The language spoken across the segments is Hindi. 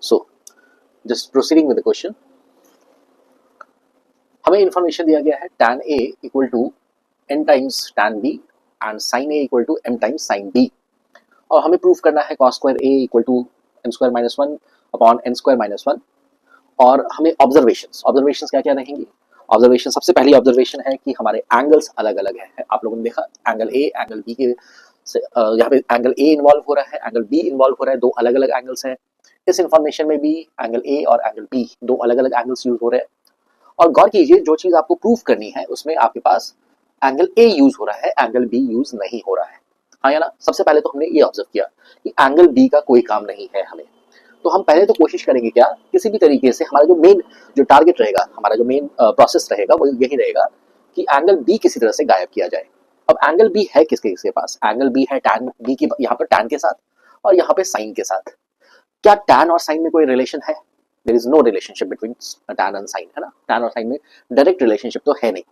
So just proceeding with the question, हमें इंफॉर्मेशन दिया गया है tan a equal to n times tan b and sin a equal to m times sin b, और हमें प्रूफ करना है cos square a equal to m square minus 1 upon n square minus 1। और हमें ऑब्जर्वेशंस क्या क्या रहेंगी। ऑब्जर्वेशन, सबसे पहली ऑब्जर्वेशन है कि हमारे एंगल्स अलग अलग है। आप लोगों ने देखा एंगल ए एंगल बी के यहाँ पे एंगल ए इन्वॉल्व हो रहा है, एंगल बी इन्वॉल्व हो रहा है, दो अलग अलग एंगल्स हैं। इस इंफॉर्मेशन में भी एंगल ए और एंगल बी दो अलग अलग एंगल्स यूज हो रहे हैं। और गौर कीजिए, जो चीज आपको प्रूफ करनी है उसमें आपके पास एंगल ए यूज हो रहा है, एंगल बी यूज नहीं हो रहा है। हाँ या ना। सबसे पहले तो हमने ये ऑब्जर्व किया कि एंगल बी का कोई काम नहीं है हमें। तो हम पहले तो कोशिश करेंगे क्या, किसी भी तरीके से हमारा जो मेन जो टारगेट रहेगा, हमारा जो मेन प्रोसेस रहेगा वो यही रहेगा कि एंगल बी किसी तरह से गायब किया जाए। अब एंगल बी है किसके पास, एंगल बी है tan बी की, यहाँ पर tan के साथ और यहाँ पे sin के साथ। क्या tan और sin में कोई रिलेशन है? There is no relationship between tan and sin, है ना। tan और sin में डायरेक्ट रिलेशनशिप तो है नहीं।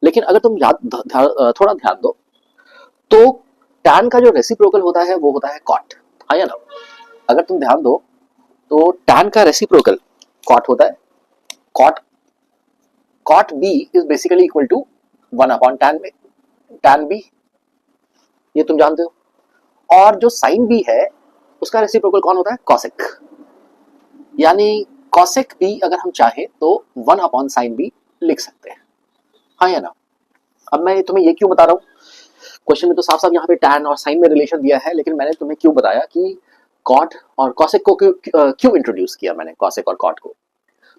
लेकिन अगर तुम थोड़ा ध्यान दो तो tan का जो रेसिप्रोकल होता है वो होता है cot, हाँ या ना। अगर तुम ध्यान दो तो tan का रेसिप्रोकल cot होता है। cot b is basically equal to 1 upon tan b, ये तुम जानते हो। और जो sin b है उसका रेसिप्रोकल कौन होता है, cosec। यानी cosec b अगर हम चाहें तो 1 अपॉन sin b लिख सकते हैं, हाँ या ना। अब मैं तुम्हें ये क्यों बता रहा हूँ, क्वेश्चन में तो साफ साफ यहाँ पे tan और sin में रिलेशन दिया है, लेकिन मैंने तुम्हें क्यों बताया कि cot और cosec को क्यों इंट्रोड्यूस किया मैंने, cosec और cot को।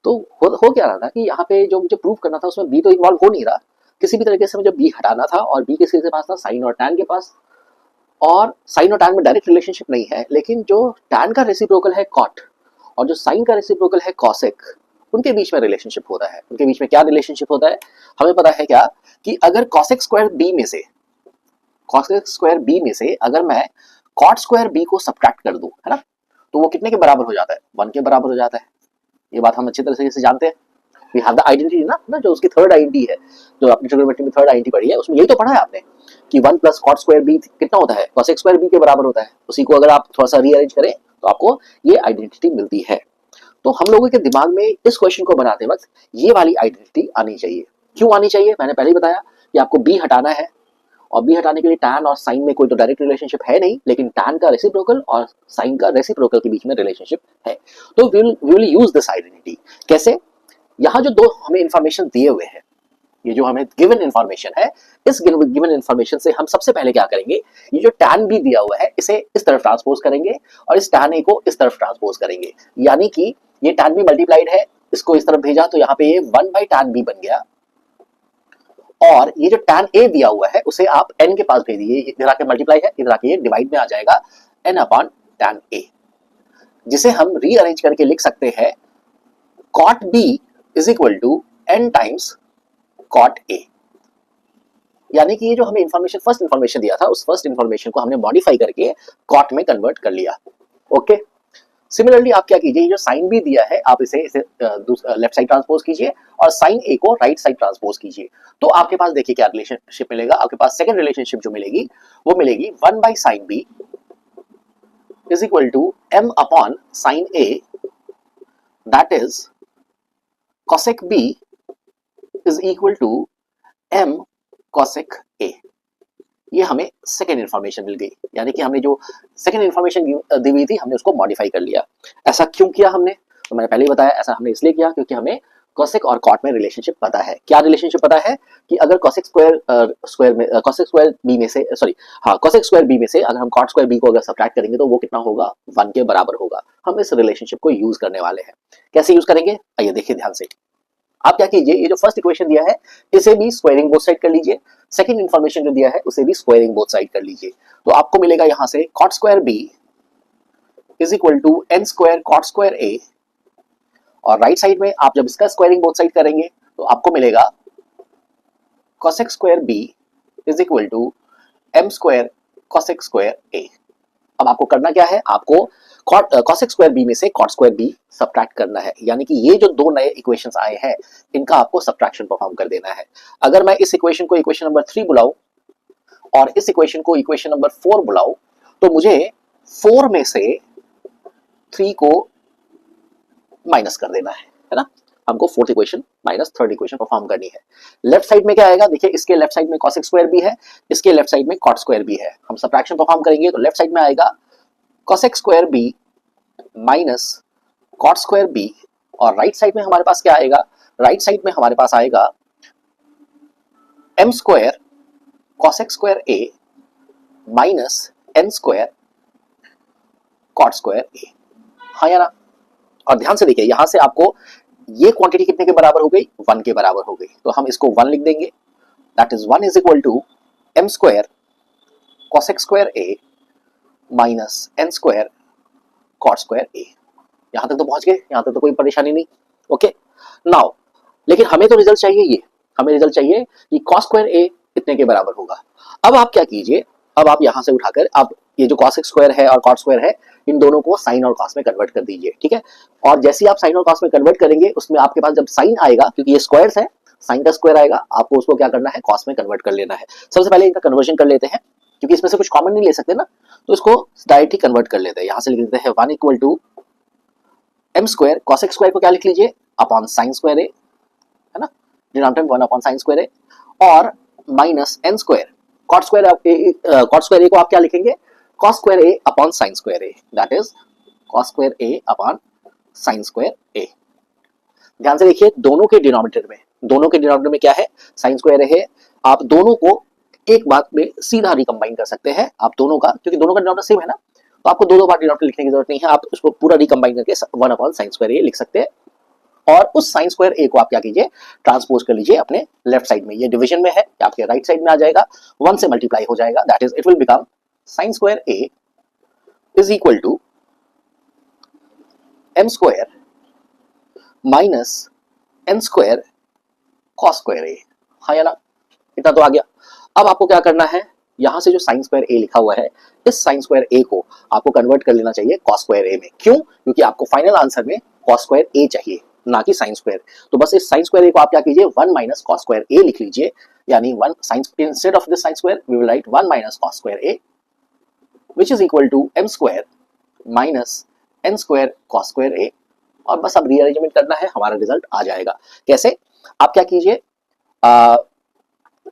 तो हो क्या रहा था कि यहाँ पे जो मुझे प्रूव करना था उसमें b तो इन्वॉल्व हो नहीं रहा, किसी भी तरीके से मुझे b हटाना था, और b किसी के पास था, sin और tan के पास। और sin और tan में डायरेक्ट रिलेशनशिप नहीं है, लेकिन जो tan का रेसिप्रोकल है cot और जो sin का रेसिप्रोकल है cosec, उनके बीच में रिलेशनशिप होता है। उनके बीच में क्या रिलेशनशिप होता है, हमें पता है क्या कि अगर cosec स्क्वायर b में से अगर मैं cot स्क्वायर b को सब्ट्रैक्ट कर दूं, है ना, तो वो कितने के बराबर हो जाता है, 1 के बराबर हो जाता है। ये बात हम अच्छी तरह से जानते हैं। वी हैव द आइडेंटिटी ना जो उसकी थर्ड आइडेंटिटी है, जो आपने ट्रिग्नोमेट्री में थर्ड आइडेंटिटी पढ़ी है, उसमें यही तो पढ़ा है आपने कि 1 प्लस cot स्क्वायर b कितना होता है, cosec स्क्वायर b के बराबर होता है। उसी को अगर आप थोड़ा सा रीअरेंज करें तो आपको ये आइडेंटिटी मिलती है। तो हम लोगों के दिमाग में इस क्वेश्चन को बनाते वक्त ये वाली आइडेंटिटी आनी चाहिए। क्यों आनी चाहिए, मैंने पहले ही बताया कि आपको b हटाना है, और b हटाने के लिए tan और sin में कोई तो डायरेक्ट रिलेशनशिप है नहीं, लेकिन tan का रेसिप्रोकल और sin का रेसिप्रोकल के बीच में रिलेशनशिप है। तो we will use this identity. कैसे, यहाँ जो दो हमें इंफॉर्मेशन दिए हुए हैं, ये जो हमें गिवन इंफॉर्मेशन है, इस गिवन इंफॉर्मेशन से हम सबसे पहले क्या करेंगे, ये जो tan b दिया हुआ है इसे इस तरफ ट्रांसपोज करेंगे और इस tan a को इस तरफ ट्रांसपोज करेंगे। यानी कि ये tan b मल्टीप्लाइड है, इसको इस तरफ भेजा तो यहाँ पे ये 1 बाई tan b बन गया, और ये जो tan a दिया हुआ है उसे आप n के पास भेज दीजिए, इधर आके मल्टीप्लाई है, इधर आके ये डिवाइड में आ जाएगा n अपॉन tan a, जिसे हम रीअरेंज करके लिख सकते हैं cot b is equal to n times cot a। यानी कि ये जो हमें इंफॉर्मेशन फर्स्ट इंफॉर्मेशन दिया था, उस फर्स्ट इंफॉर्मेशन को हमने मॉडिफाई करके cot में कन्वर्ट कर लिया। ओके, सिमिलरली आप क्या कीजिए, ये जो sin b दिया है आप इसे लेफ्ट साइड ट्रांसपोज कीजिए और sin a को राइट साइड ट्रांसपोज कीजिए। तो आपके पास देखिए क्या रिलेशनशिप मिलेगा, आपके पास सेकंड रिलेशनशिप जो मिलेगी वो मिलेगी 1 by sin b is equal to m upon sin a, that is cosec b is equal to m cosec a। ये हमें सेकेंड इंफॉर्मेशन मिल गई, यानी कि हमने जो सेकेंड इंफॉर्मेशन दी हुई थी हमने उसको मॉडिफाई कर लिया। ऐसा क्यों किया हमने, तो मैंने पहले ही बताया, ऐसा हमने इसलिए किया क्योंकि हमें cosec और cot में रिलेशनशिप पता है। क्या रिलेशनशिप पता है कि अगर cosec स्क्वायर b में से cosec स्क्वायर b में से अगर हम cot स्क्वायर b को अगर सब्ट्रैक्ट करेंगे तो वो कितना होगा, 1 के बराबर होगा। हम इस रिलेशनशिप को यूज करने वाले हैं। कैसे यूज करेंगे, आइए देखिए ध्यान से। आप क्या कीजिए, ये जो फर्स्ट इक्वेशन दिया है इसे भी स्क्वायरिंग बोथ साइड कर लीजिए, सेकंड इंफॉर्मेशन जो दिया है उसे भी स्क्वायरिंग बोथ साइड कर लीजिए। तो आपको मिलेगा यहां से cot square b is equal to n square cot square a, और राइट साइड में आप जब इसका स्क्वायरिंग बोथ साइड करेंगे तो आपको मिलेगा cosec square b is equal to m square cosec square a। अब आपको करना क्या है, आपको cosec स्क्वायर b में से cot स्क्वायर b सब्ट्रैक्ट करना है। यानी कि ये जो दो नए इक्वेशंस आए हैं इनका आपको सब्ट्रैक्शन परफॉर्म कर देना है। अगर मैं इस इक्वेशन को इक्वेशन नंबर 3 बुलाऊं और इस इक्वेशन को इक्वेशन नंबर 4 बुलाऊं, तो मुझे 4 में से 3 को माइनस कर देना है ना। हमको fourth equation minus third equation perform करनी है। लेफ्ट साइड में क्या आएगा, देखिए इसके लेफ्ट साइड में cosec स्क्वायर भी है, इसके लेफ्ट साइड में cot स्क्वायर भी है। हम सबट्रैक्शन परफॉर्म करेंगे तो लेफ्ट साइड में आएगा cosec square b minus cot square b, और राइट साइड में हमारे पास क्या आएगा, राइट साइड में हमारे पास आएगा m square cosec square a minus n square cot square a। हाँ या ना। और ध्यान से देखिए यहां से आपको ये क्वांटिटी कितने के बराबर हो गई, 1 के बराबर हो गई, तो हम इसको 1 लिख देंगे। That is 1 is equal to m square cosec square a minus n square cot square a। यहां तक तो पहुंच गए, यहां तक तो कोई परेशानी नहीं। ओके नाउ, लेकिन हमें तो रिजल्ट चाहिए, ये हमें रिजल्ट चाहिए कि cos स्क्वायर a कितने के बराबर होगा। अब आप क्या कीजिए, अब आप यहां से उठाकर आप ये जो cosec स्क्वायर है और cot स्क्वायर है, इन दोनों को साइन और cos में कन्वर्ट कर दीजिए, ठीक है। और जैसे ही आप साइन और cos में कन्वर्ट करेंगे, उसमें आपके पास जब साइन आएगा, क्योंकि ये स्क्वायर्स है, साइन का स्क्वायर आएगा, आपको उसको क्या करना है, cos में कन्वर्ट कर लेना है। सबसे पहले इनका कन्वर्जन कर लेते हैं, क्योंकि इसमें से कुछ कॉमन नहीं ले सकते ना, तो इसको डायरेक्ट ही कन्वर्ट कर लेते हैं। यहां से लिख देते हैं 1 equal to m square cosec square को क्या लिख लीजिए, अपॉन साइन स्क्वायर a, है ना, denominator 1 upon sine square a, और minus n square cot square a को आप क्या लिखेंगे, cos square a upon sine square a, that is cos square a upon sine square a। ध्यान से देखिए दोनों के डिनोमिनेटर में क्या है, साइन स्क्वायर है। आप दोनों को एक बात में सीधा रिकंबाइन कर सकते हैं, आप दोनों का, क्योंकि दोनों का डिनोमिनेटर सेम है ना, तो आपको दो बार डिनोमिनेटर लिखने की जरूरत नहीं है, आप उसको पूरा रिकंबाइन करके 1 अपॉन साइन स्क्वायर a लिख सकते हैं। और उस साइन स्क्वायर a को आप क्या कीजिए, ट्रांसपोज कर लीजिए अपने लेफ्ट साइड में, ये डिवीजन में है, आपके राइट साइड में आ जाएगा, 1 से मल्टीप्लाई हो जाएगा, that is it will become sine square a is equal to m square minus n square cos square a। हाँ या ना, इतना तो आ गया। अब आपको क्या करना है, यहां से जो साइन स्क्वायर a लिखा हुआ है, इस साइन स्क्वायर a को आपको कन्वर्ट कर लेना चाहिए cos स्क्वायर a में। क्यों, क्योंकि आपको फाइनल आंसर में cos स्क्वायर a चाहिए, ना कि साइन स्क्वायर। तो बस इस साइन स्क्वायर a को आप क्या कीजिए, 1 माइनस cos स्क्वायर a लिख लीजिए, यानी 1 sine, instead of this sine square we will write 1 minus cos square a which is equal to m square minus n square cos square a। और बस अब रीअरेंजमेंट करना है, हमारा रिजल्ट आ जाएगा। कैसे, आप क्या कीजिए,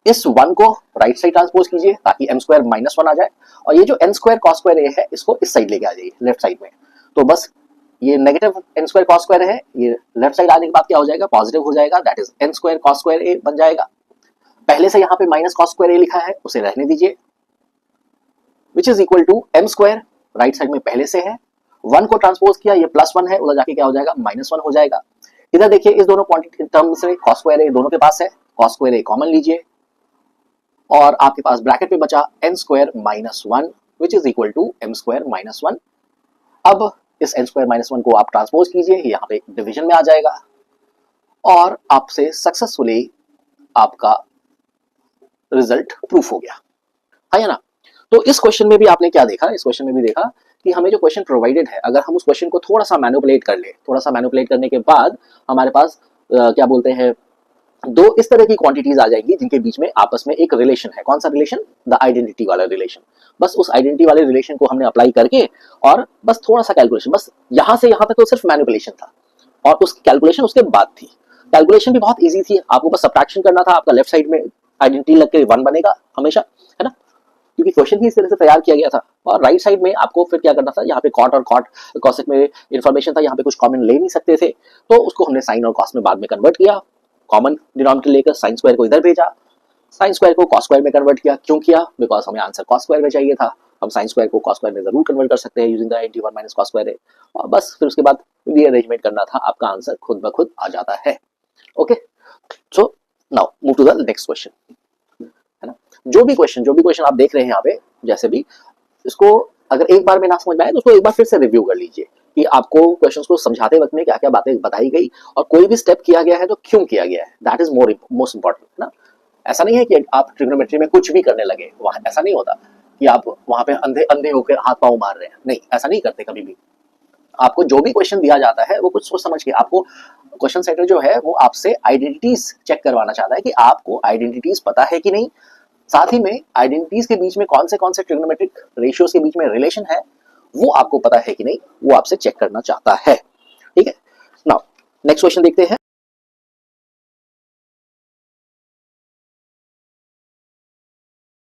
इस 1 को राइट साइड ट्रांसपोज कीजिए ताकि m स्क्वायर माइनस 1 आ जाए, और ये जो n square cos square a है, इसको इस साइड लेके आ जाइए, लेफ्ट साइड में। तो बस ये negative n square cos square है, ये लेफ्ट साइड आने के बाद क्या हो जाएगा, पॉजिटिव हो जाएगा, that is n square cos square a बन जाएगा। पहले से यहाँ पे माइनस cos स्क्वायर a लिखा है, उसे रहने दीजिए, which is equal to m square, right side में पहले से है, 1 को ट्रांसपोज किया, ये +1 है, उधर जाके क्या हो जाएगा, -1 हो जाएगा। इधर देखिए इस दोनों क्वांटिटी टर्म्स में cos स्क्वायर a दोनों के पास है, cos स्क्वायर a कॉमन लीजिए, और आपके पास ब्रैकेट में बचा n square -1 which is equal to m square -1। अब इस n स्क्वायर -1 को आप ट्रांसपोज कीजिए, यहाँ पे डिवीजन में आ जाएगा, और आपसे सक्सेसफुली आपका रिजल्ट प्रूफ हो गया, है ना। तो इस क्वेश्चन में भी आपने क्या देखा, इस क्वेश्चन में भी देखा कि हमें जो क्वेश्चन प्रोवाइडेड है, अगर हम उस क्वेश्चन को थोड़ा सा मैनिपुलेट कर ले, थोड़ा सा मैनिपुलेट करने के बाद हमारे पास क्या बोलते हैं, दो इस तरह की क्वांटिटीज आ जाएंगी जिनके बीच में आपस में एक रिलेशन है। कौन सा रिलेशन, द आइडेंटिटी वाला रिलेशन। बस उस आइडेंटिटी वाले रिलेशन को हमने अप्लाई करके, और बस थोड़ा सा कैलकुलेशन, बस यहां से यहां तक तो सिर्फ मैनिपुलेशन था, और उस कैलकुलेशन उसके बाद थी। कैलकुलेशन भी बहुत ईजी थी, आपको बस सब्ट्रैक्शन करना था, आपका लेफ्ट साइड में आइडेंटिटी लग के 1 बनेगा हमेशा, है ना, क्योंकि क्वेश्चन ही इस तरह से तैयार किया गया था। और राइट साइड में आपको फिर क्या करना था, यहाँ पे कॉट और कॉसेक में इंफॉर्मेशन था, यहाँ पे कुछ कॉमन ले नहीं सकते थे, तो उसको हमने साइन और कॉस में बाद में कन्वर्ट किया, कॉमन डिनोमिनेटर लेकर साइन स्क्वायर को इधर भेजा, साइन स्क्वायर को कॉस स्क्वायर में कन्वर्ट किया। क्यों किया, बिकॉज हमें आंसर कॉस स्क्वायर में चाहिए था, हम साइन स्क्वायर को कॉस स्क्वायर में जरूर कन्वर्ट कर सकते हैं using the identity 1 minus cos square है, और बस फिर उसके बाद रीअरेंजमेंट करना था, आपका आंसर खुद ब खुद आ जाता है। Okay, so now move to the next question, है ना। जो भी क्वेश्चन आप देख रहे हैं यहाँ पे, जैसे भी इसको अगर एक बार में ना समझ में आए तो उसको एक बार फिर से रिव्यू कर लीजिए कि आपको क्वेश्चंस को समझाते वक्त में क्या क्या बातें बताई गई, और कोई भी स्टेप किया गया है तो क्यों किया गया है, दैट इज मोस्ट इंपॉर्टेंट, है ना। ऐसा नहीं है कि आप ट्रिग्नोमेट्री में कुछ भी करने लगे, वहां ऐसा नहीं होता कि आप वहां पे अंधे अंधे होकर हाथ पांव मार रहे हैं, नहीं, ऐसा नहीं करते कभी भी। आपको जो भी क्वेश्चन दिया जाता है वो कुछ सोच समझ के, आपको क्वेश्चन सेटर जो है वो आपसे आइडेंटिटीज चेक करवाना चाहता है कि आपको आइडेंटिटीज पता है कि नहीं, साथ ही में आइडेंटिटीज के बीच में कौन से ट्रिग्नोमेट्रिक रेशियोज के बीच में रिलेशन है वो आपको पता है कि नहीं, वो आपसे चेक करना चाहता है, ठीक है। नेक्स्ट क्वेश्चन देखते हैं।